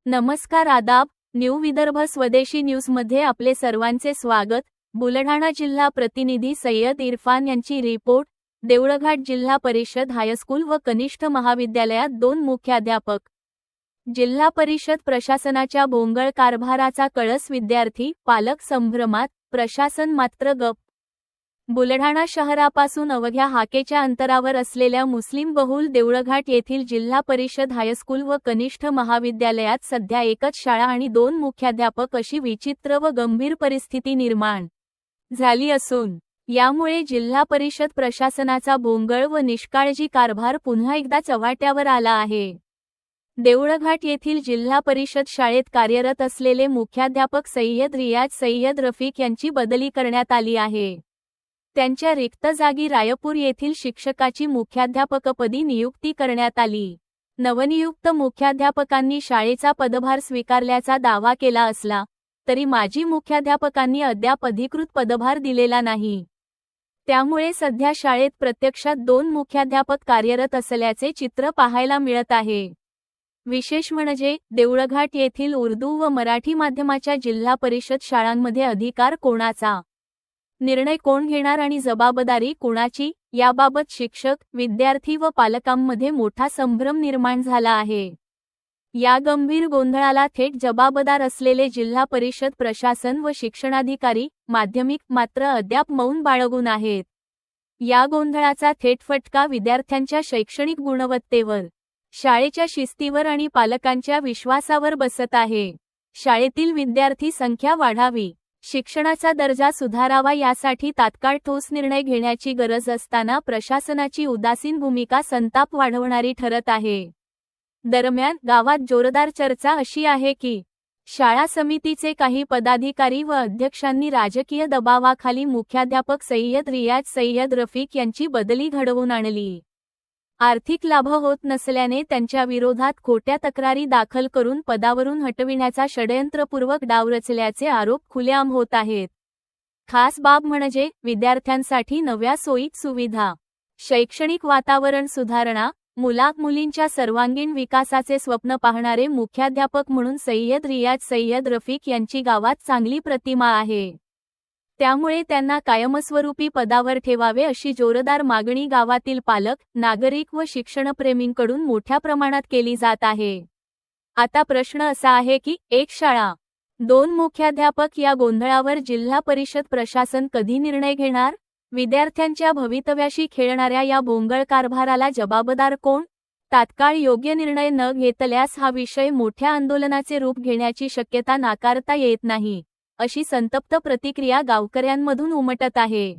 नमस्कार आदाब, न्यू विदर्भ स्वदेशी न्यूजमध्ये आपले सर्वांचे स्वागत। बुलढाणा जिल्हा प्रतिनिधी सय्यद इरफान यांची रिपोर्ट। देवळघाट जिल्हा परिषद हायस्कूल व कनिष्ठ महाविद्यालयात 2 मुख्याध्यापक। जिल्हा परिषद प्रशासनाच्या भोंगळ कारभाराचा कळस विद्यार्थी पालक संभ्रमात, प्रशासन मात्र गप्प। बुलढाणा शहरापासून अवघ्या हाकेच्या अंतरावर असलेल्या मुस्लिम बहुल देवळघाट येथील जिल्हा परिषद हायस्कूल व कनिष्ठ महाविद्यालयात सध्या एकच शाळा आणि 2 मुख्याध्यापक अशी विचित्र व गंभीर परिस्थिती निर्माण झाली असून यामुळे जिल्हा परिषद प्रशासनाचा भोंगळ व निष्काळजी कारभार पुन्हा एकदा चव्हाट्यावर आला आहे। देवळघाट येथील जिल्हा परिषद शाळेत कार्यरत असलेले मुख्याध्यापक सय्यद रियाज सय्यद रफिक यांची बदली करण्यात आली आहे। त्यांच्या रिक्त जागी रायपूर येथील शिक्षकाची मुख्याध्यापकपदी नियुक्ती करण्यात आली। नवनियुक्त मुख्याध्यापकांनी शाळेचा पदभार स्वीकारल्याचा दावा केला असला तरी माजी मुख्याध्यापकांनी अद्याप अधिकृत पदभार दिलेला नाही। त्यामुळे सध्या शाळेत प्रत्यक्षात 2 मुख्याध्यापक कार्यरत असल्याचे चित्र पाहायला मिळत आहे। विशेष म्हणजे देवळघाट येथील उर्दू व मराठी माध्यमाच्या जिल्हा परिषद शाळांमध्ये अधिकार कोणाचा, निर्णय कोण घेणार आणि जबाबदारी कोणाची याबाबत शिक्षक, विद्यार्थी व पालकांमध्ये मोठा संभ्रम निर्माण झाला आहे। या गंभीर गोंधळाला थेट जबाबदार असलेले जिल्हा परिषद प्रशासन व शिक्षणाधिकारी माध्यमिक मात्र अद्याप मौन बाळगून आहेत। या गोंधळाचा थेट फटका विद्यार्थ्यांच्या शैक्षणिक गुणवत्तेवर, शाळेच्या शिस्तीवर आणि पालकांच्या विश्वासावर बसत आहे। शाळेतील विद्यार्थी संख्या वाढावी, शिक्षणाचा दर्जा सुधारावा यासाठी तात्काळ ठोस निर्णय घेण्याची गरज असताना प्रशासनाची उदासीन भूमिका संताप वाढवणारी ठरत आहे। दरम्यान गावात जोरदार चर्चा अशी आहे की शाळा समितीचे काही पदाधिकारी व अध्यक्षांनी राजकीय दबावाखाली मुख्याध्यापक सय्यद रियाज सय्यद रफिक यांची बदली घडवून आणली। आर्थिक लाभ होत नसल्याने त्यांच्या विरोधात खोट्या तक्रारी दाखल करून पदावरून हटविण्याचा षडयंत्रपूर्वक डाव रचल्याचे आरोप खुलेआम होत आहेत। खास बाब म्हणजे विद्यार्थ्यांसाठी नव्या सोयीत सुविधा, शैक्षणिक वातावरण सुधारणा, मुला-मुलींच्या सर्वांगीण विकासाचे स्वप्न पाहणारे मुख्याध्यापक म्हणून सय्यद रियाज सय्यद रफिक यांची गावात चांगली प्रतिमा आहे। त्यामुळे त्यांना कायमस्वरूपी पदावर ठेवावे अशी जोरदार मागणी गावातील पालक, नागरिक व शिक्षणप्रेमींकडून मोठ्या प्रमाणात केली जात आहे। आता प्रश्न असा आहे की एक शाळा, 2 मुख्याध्यापक या गोंधळावर जिल्हा परिषद प्रशासन कधी निर्णय घेणार? विद्यार्थ्यांच्या भवितव्याशी खेळणाऱ्या या भोंगळ कारभाराला जबाबदार कोण? तात्काळ योग्य निर्णय न घेतल्यास हा विषय मोठ्या आंदोलनाचे रूप घेण्याची शक्यता नाकारता येत नाही, अशी संतप्त प्रतिक्रिया गावकऱ्यांमधून उमटत आहे।